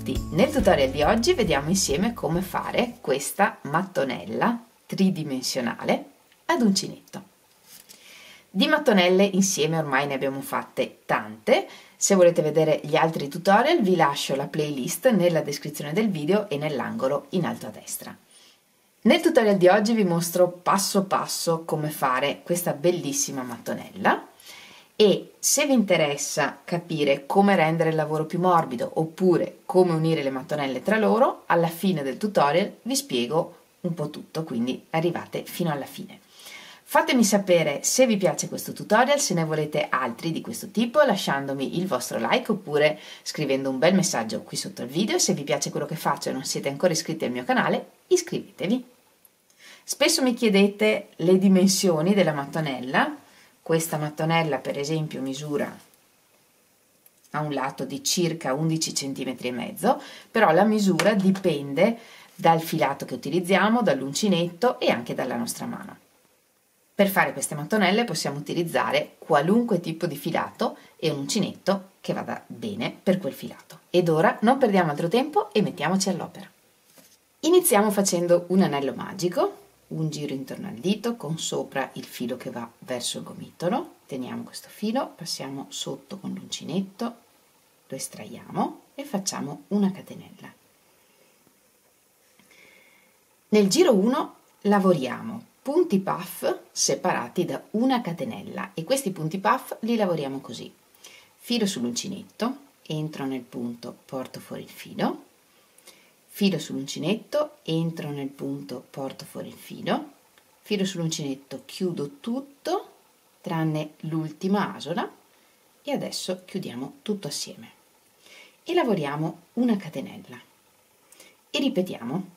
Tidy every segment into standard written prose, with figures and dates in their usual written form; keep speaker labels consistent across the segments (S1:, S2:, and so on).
S1: tutti! Nel tutorial di oggi vediamo insieme come fare questa mattonella tridimensionale ad uncinetto. Di mattonelle insieme ormai ne abbiamo fatte tante. Se volete vedere gli altri tutorial vi lascio la playlist nella descrizione del video e nell'angolo in alto a destra. Nel tutorial di oggi vi mostro passo passo come fare questa bellissima mattonella. E se vi interessa capire come rendere il lavoro più morbido oppure come unire le mattonelle tra loro, alla fine del tutorial vi spiego un po' tutto, quindi arrivate fino alla fine. Fatemi sapere se vi piace questo tutorial, se ne volete altri di questo tipo, lasciandomi il vostro like oppure scrivendo un bel messaggio qui sotto il video. Se vi piace quello che faccio e non siete ancora iscritti al mio canale, iscrivetevi. Spesso mi chiedete le dimensioni della mattonella. Questa mattonella per esempio misura a un lato di circa 11 cm e mezzo, però la misura dipende dal filato che utilizziamo, dall'uncinetto e anche dalla nostra mano. Per fare queste mattonelle possiamo utilizzare qualunque tipo di filato e un uncinetto che vada bene per quel filato. Ed ora non perdiamo altro tempo e mettiamoci all'opera. Iniziamo facendo un anello magico. Un giro intorno al dito con sopra il filo che va verso il gomitolo, teniamo questo filo, passiamo sotto con l'uncinetto, lo estraiamo e facciamo una catenella. Nel giro 1 lavoriamo punti puff separati da una catenella e questi punti puff li lavoriamo così: filo sull'uncinetto, entro nel punto, porto fuori il filo, filo sull'uncinetto, entro nel punto, porto fuori il filo sull'uncinetto, chiudo tutto tranne l'ultima asola e adesso chiudiamo tutto assieme e lavoriamo una catenella e ripetiamo: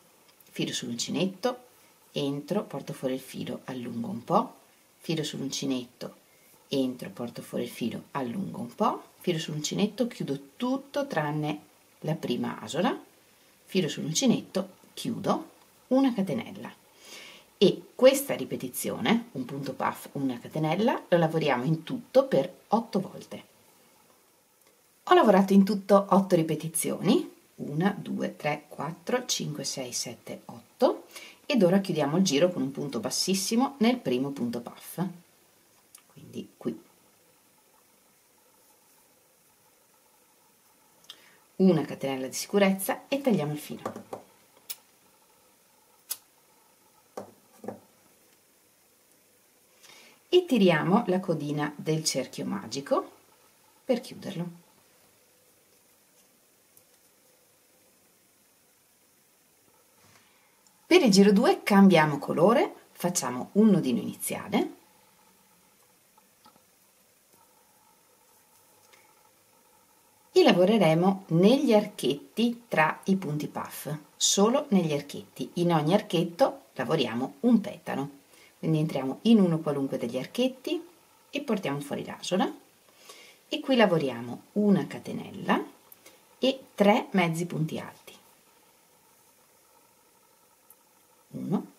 S1: filo sull'uncinetto, entro, porto fuori il filo, allungo un po', filo sull'uncinetto, entro, porto fuori il filo, allungo un po', filo sull'uncinetto, chiudo tutto tranne la prima asola, filo sull'uncinetto, chiudo, una catenella e questa ripetizione, un punto puff, una catenella, lo lavoriamo in tutto per 8 volte. Ho lavorato in tutto 8 ripetizioni, 1, 2, 3, 4, 5, 6, 7, 8 ed ora chiudiamo il giro con un punto bassissimo nel primo punto puff, quindi qui. Una catenella di sicurezza e tagliamo il filo. E tiriamo la codina del cerchio magico per chiuderlo. Per il giro 2 cambiamo colore, facciamo un nodino iniziale e lavoreremo negli archetti tra i punti puff, solo negli archetti. In ogni archetto lavoriamo un petalo, quindi entriamo in uno qualunque degli archetti e portiamo fuori l'asola e qui lavoriamo una catenella e 3 mezzi punti alti. 1,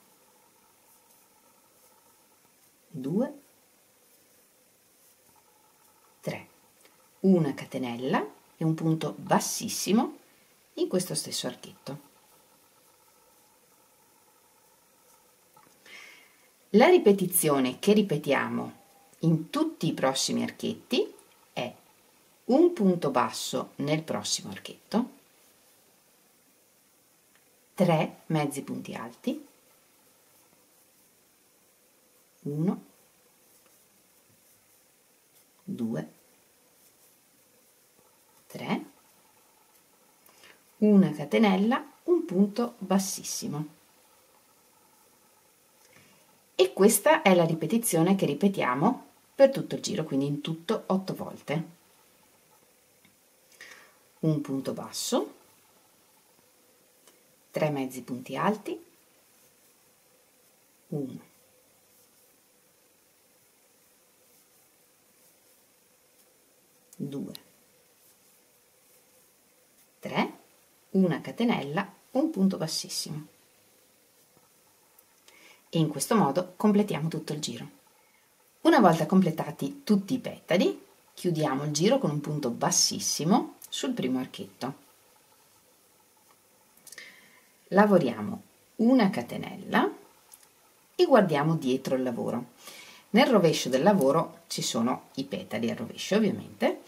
S1: 2, 3, una catenella e un punto bassissimo in questo stesso archetto. La ripetizione che ripetiamo in tutti i prossimi archetti è un punto basso nel prossimo archetto, 3 mezzi punti alti, 1, 2, 3, una catenella, un punto bassissimo. E questa è la ripetizione che ripetiamo per tutto il giro, quindi in tutto 8 volte. Un punto basso, 3 mezzi punti alti, 1, 2, 3, una catenella, un punto bassissimo. E in questo modo completiamo tutto il giro. Una volta completati tutti i petali, chiudiamo il giro con un punto bassissimo sul primo archetto. lavoriamo una catenella e guardiamo dietro il lavoro. Nel rovescio del lavoro ci sono i petali al rovescio, ovviamente.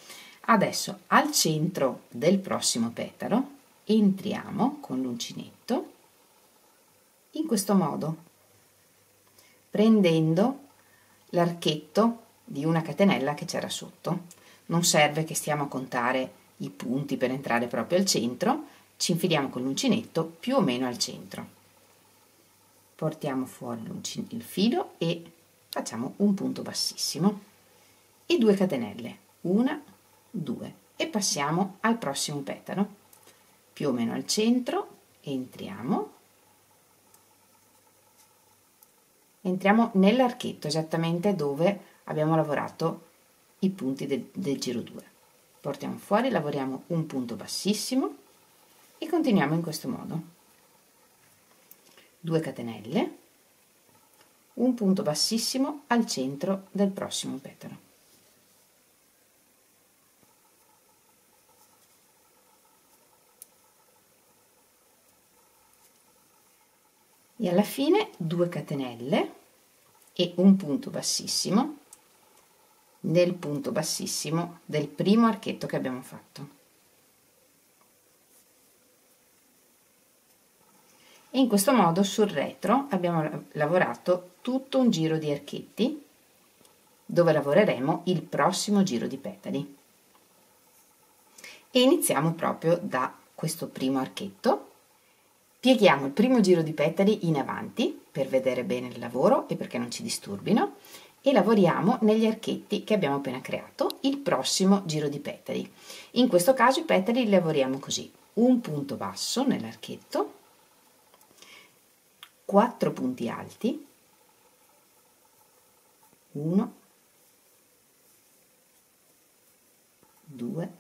S1: Adesso al centro del prossimo petalo entriamo con l'uncinetto in questo modo, prendendo l'archetto di una catenella che c'era sotto. Non serve che stiamo a contare i punti per entrare proprio al centro, ci infiliamo con l'uncinetto più o meno al centro. Portiamo fuori il filo e facciamo un punto bassissimo e 2 catenelle, 1, 2, e passiamo al prossimo petalo, più o meno al centro, entriamo nell'archetto esattamente dove abbiamo lavorato i punti del giro 2. Portiamo fuori, lavoriamo un punto bassissimo e continuiamo in questo modo. 2 catenelle, un punto bassissimo al centro del prossimo petalo. E alla fine 2 catenelle e un punto bassissimo nel punto bassissimo del primo archetto che abbiamo fatto. E in questo modo sul retro abbiamo lavorato tutto un giro di archetti dove lavoreremo il prossimo giro di petali. E iniziamo proprio da questo primo archetto. Pieghiamo il primo giro di petali in avanti per vedere bene il lavoro e perché non ci disturbino, e lavoriamo negli archetti che abbiamo appena creato il prossimo giro di petali. In questo caso i petali li lavoriamo così: un punto basso nell'archetto, 4 punti alti, 1, 2,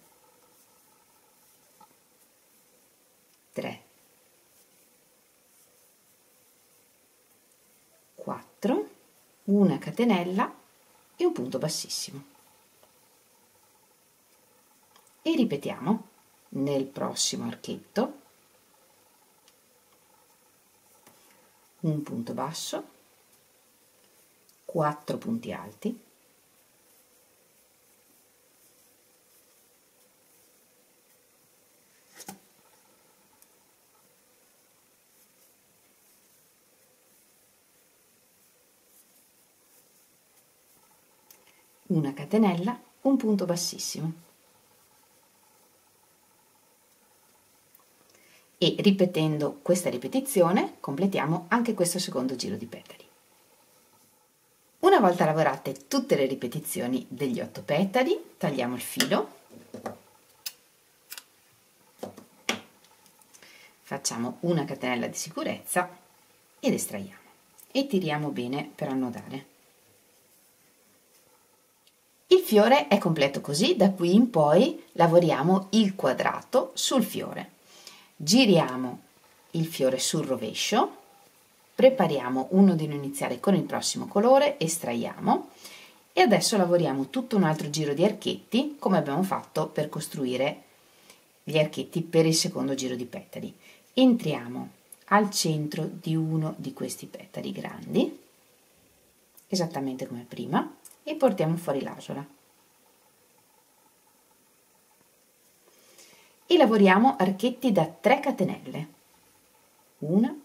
S1: 3, 4, una catenella e un punto bassissimo. E ripetiamo nel prossimo archetto un punto basso, 4 punti alti, 1 catenella, un punto bassissimo. E ripetendo questa ripetizione completiamo anche questo secondo giro di petali. Una volta lavorate tutte le ripetizioni degli 8 petali, tagliamo il filo, facciamo una catenella di sicurezza ed estraiamo e tiriamo bene per annodare. Il fiore è completo così. Da qui in poi lavoriamo il quadrato sul fiore. Giriamo il fiore sul rovescio, prepariamo un nodino iniziale con il prossimo colore, estraiamo e adesso lavoriamo tutto un altro giro di archetti come abbiamo fatto per costruire gli archetti per il secondo giro di petali. Entriamo al centro di uno di questi petali grandi, esattamente come prima, e portiamo fuori l'asola. E lavoriamo archetti da 3 catenelle, 1,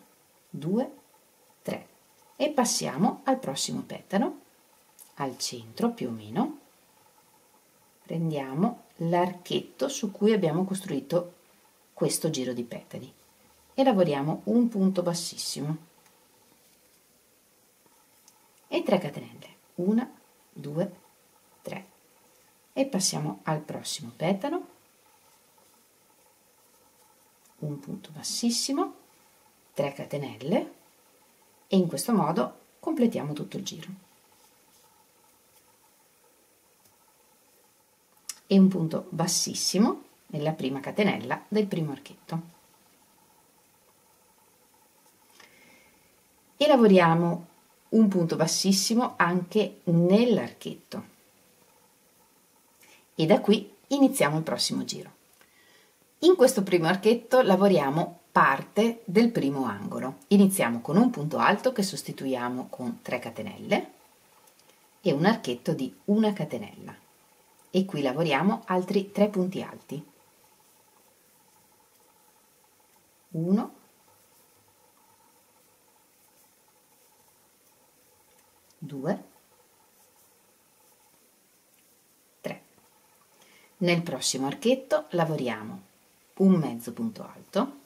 S1: 2, 3, e passiamo al prossimo petalo, al centro più o meno, prendiamo l'archetto su cui abbiamo costruito questo giro di petali e lavoriamo un punto bassissimo e 3 catenelle, 1, 2, 3, e passiamo al prossimo petalo, un punto bassissimo, 3 catenelle e in questo modo completiamo tutto il giro. E un punto bassissimo nella prima catenella del primo archetto. E lavoriamo un punto bassissimo anche nell'archetto. E da qui iniziamo il prossimo giro. In questo primo archetto lavoriamo parte del primo angolo. Iniziamo con un punto alto che sostituiamo con 3 catenelle e un archetto di una catenella, e qui lavoriamo altri 3 punti alti. 1, 2, 3. Nel prossimo archetto lavoriamo un mezzo punto alto,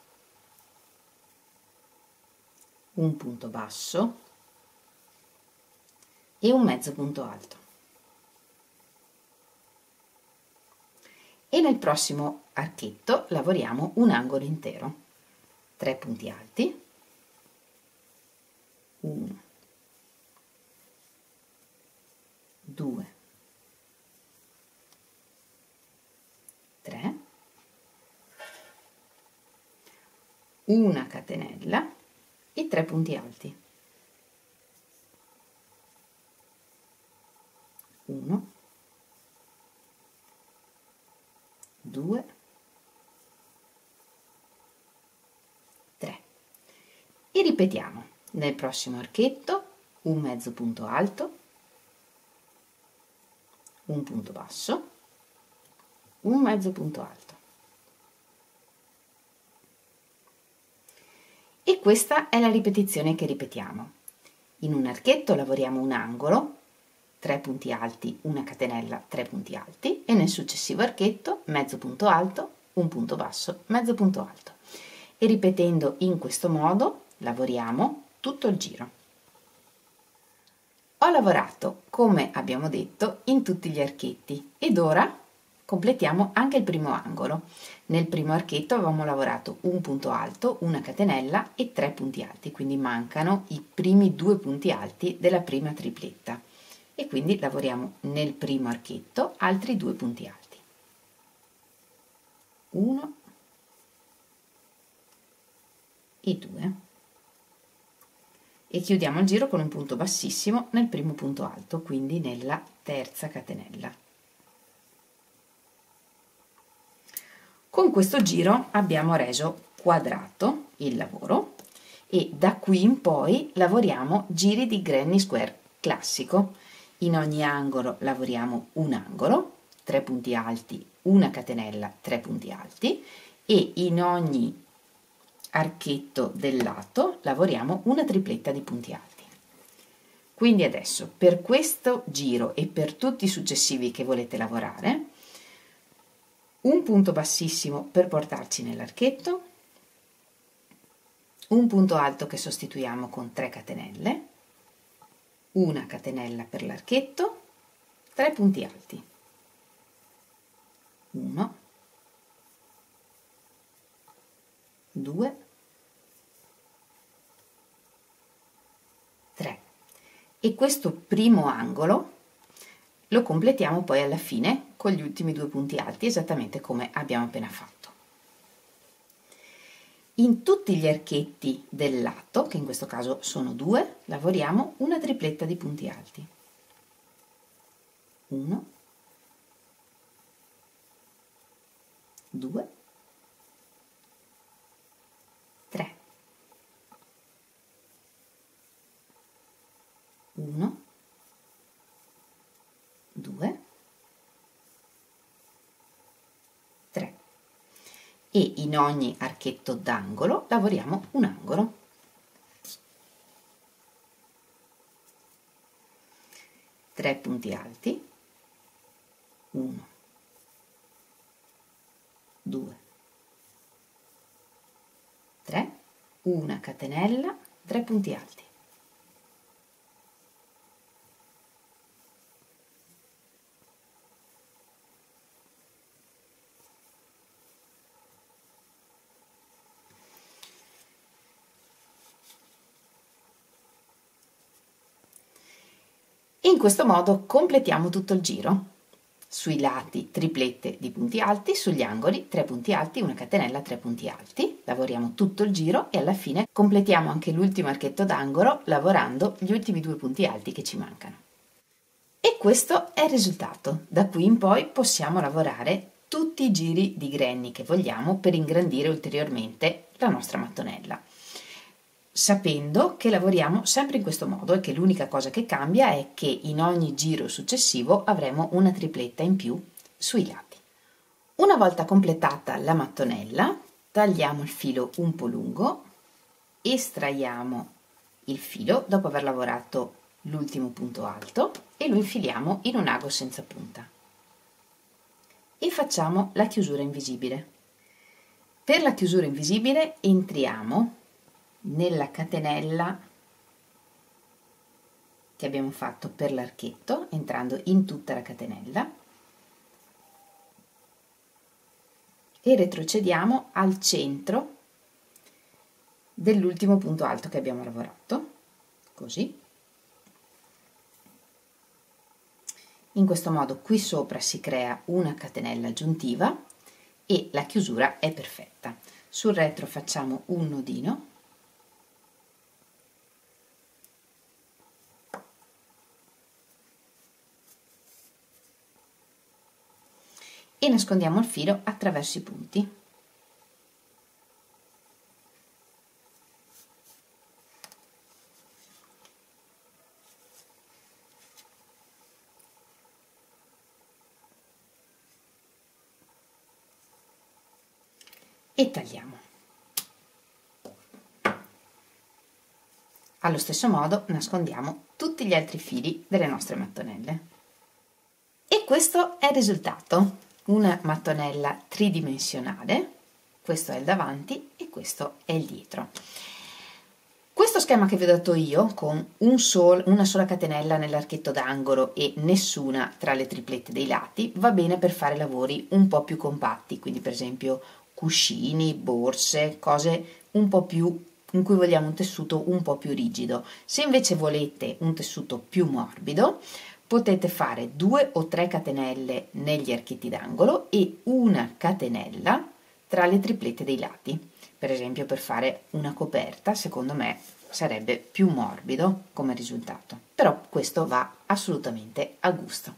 S1: un punto basso e un mezzo punto alto. E nel prossimo archetto lavoriamo un angolo intero, 3 punti alti, 1, 2, 3, una catenella e 3 punti alti, 1, 2, 3 e ripetiamo. Nel prossimo archetto un mezzo punto alto, un punto basso, un mezzo punto alto. E questa è la ripetizione che ripetiamo. In un archetto lavoriamo un angolo, 3 punti alti, una catenella, 3 punti alti, e nel successivo archetto mezzo punto alto, un punto basso, mezzo punto alto. E ripetendo in questo modo lavoriamo tutto il giro. Ho lavorato, come abbiamo detto, in tutti gli archetti ed ora completiamo anche il primo angolo. Nel primo archetto avevamo lavorato un punto alto, una catenella e 3 punti alti, quindi mancano i primi 2 punti alti della prima tripletta e quindi lavoriamo nel primo archetto altri 2 punti alti. 1 e 2. E chiudiamo il giro con un punto bassissimo nel primo punto alto, quindi nella terza catenella. Con questo giro abbiamo reso quadrato il lavoro e da qui in poi lavoriamo giri di granny square classico. In ogni angolo lavoriamo un angolo, 3 punti alti, una catenella, 3 punti alti, e in ogni archetto del lato lavoriamo una tripletta di punti alti. Quindi adesso per questo giro e per tutti i successivi che volete lavorare, un punto bassissimo per portarci nell'archetto, un punto alto che sostituiamo con 3 catenelle, una catenella per l'archetto, 3 punti alti, 1, 2, 3 e questo primo angolo lo completiamo poi alla fine con gli ultimi 2 punti alti, esattamente come abbiamo appena fatto. In tutti gli archetti del lato, che in questo caso sono 2, lavoriamo una tripletta di punti alti. 1, 2, 3, 1, 2, 3 e in ogni archetto d'angolo lavoriamo un angolo. 3 punti alti, 1, 2, 3, una catenella, 3 punti alti. In questo modo completiamo tutto il giro. Sui lati triplette di punti alti, sugli angoli 3 punti alti, una catenella, 3 punti alti. Lavoriamo tutto il giro e alla fine completiamo anche l'ultimo archetto d'angolo lavorando gli ultimi 2 punti alti che ci mancano. E questo è il risultato. Da qui in poi possiamo lavorare tutti i giri di granny che vogliamo per ingrandire ulteriormente la nostra mattonella, sapendo che lavoriamo sempre in questo modo e che l'unica cosa che cambia è che in ogni giro successivo avremo una tripletta in più sui lati. Una volta completata la mattonella, tagliamo il filo un po' lungo, estraiamo il filo dopo aver lavorato l'ultimo punto alto e lo infiliamo in un ago senza punta e facciamo la chiusura invisibile. Per la chiusura invisibile entriamo nella catenella che abbiamo fatto per l'archetto, entrando in tutta la catenella, e retrocediamo al centro dell'ultimo punto alto che abbiamo lavorato, così. In questo modo qui sopra si crea una catenella aggiuntiva e la chiusura è perfetta. Sul retro facciamo un nodino e nascondiamo il filo attraverso i punti. E tagliamo. Allo stesso modo nascondiamo tutti gli altri fili delle nostre mattonelle. E questo è il risultato. Una mattonella tridimensionale, questo è il davanti e questo è il dietro. Questo schema che vi ho dato io con una sola catenella nell'archetto d'angolo e nessuna tra le triplette dei lati va bene per fare lavori un po' più compatti, quindi per esempio cuscini, borse, cose un po' più in cui vogliamo un tessuto un po' più rigido. Se invece volete un tessuto più morbido, potete fare 2 o 3 catenelle negli archetti d'angolo e una catenella tra le triplette dei lati. Per esempio per fare una coperta, secondo me sarebbe più morbido come risultato, però questo va assolutamente a gusto.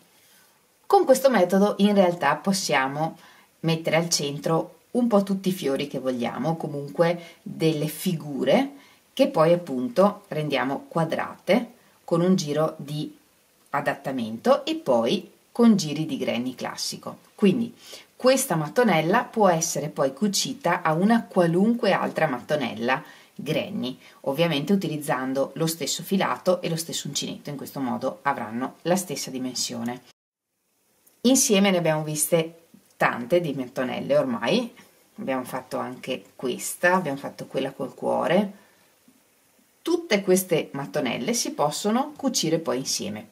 S1: Con questo metodo in realtà possiamo mettere al centro un po' tutti i fiori che vogliamo, comunque delle figure che poi appunto rendiamo quadrate con un giro di adattamento e poi con giri di granny classico. Quindi questa mattonella può essere poi cucita a una qualunque altra mattonella granny, ovviamente utilizzando lo stesso filato e lo stesso uncinetto, in questo modo avranno la stessa dimensione. Insieme ne abbiamo viste tante di mattonelle ormai, abbiamo fatto anche questa, abbiamo fatto quella col cuore. Tutte queste mattonelle si possono cucire poi insieme.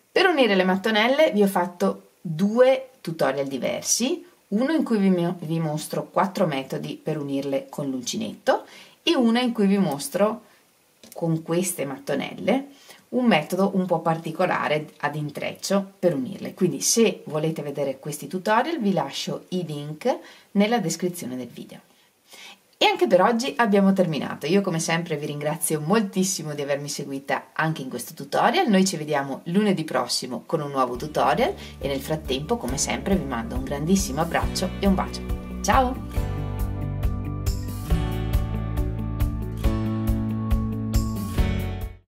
S1: Per unire le mattonelle vi ho fatto 2 tutorial diversi, uno in cui vi mostro 4 metodi per unirle con l'uncinetto e uno in cui vi mostro con queste mattonelle un metodo un po' particolare ad intreccio per unirle. Quindi se volete vedere questi tutorial vi lascio i link nella descrizione del video. E anche per oggi abbiamo terminato. Io come sempre vi ringrazio moltissimo di avermi seguita anche in questo tutorial. Noi ci vediamo lunedì prossimo con un nuovo tutorial e nel frattempo come sempre vi mando un grandissimo abbraccio e un bacio. Ciao!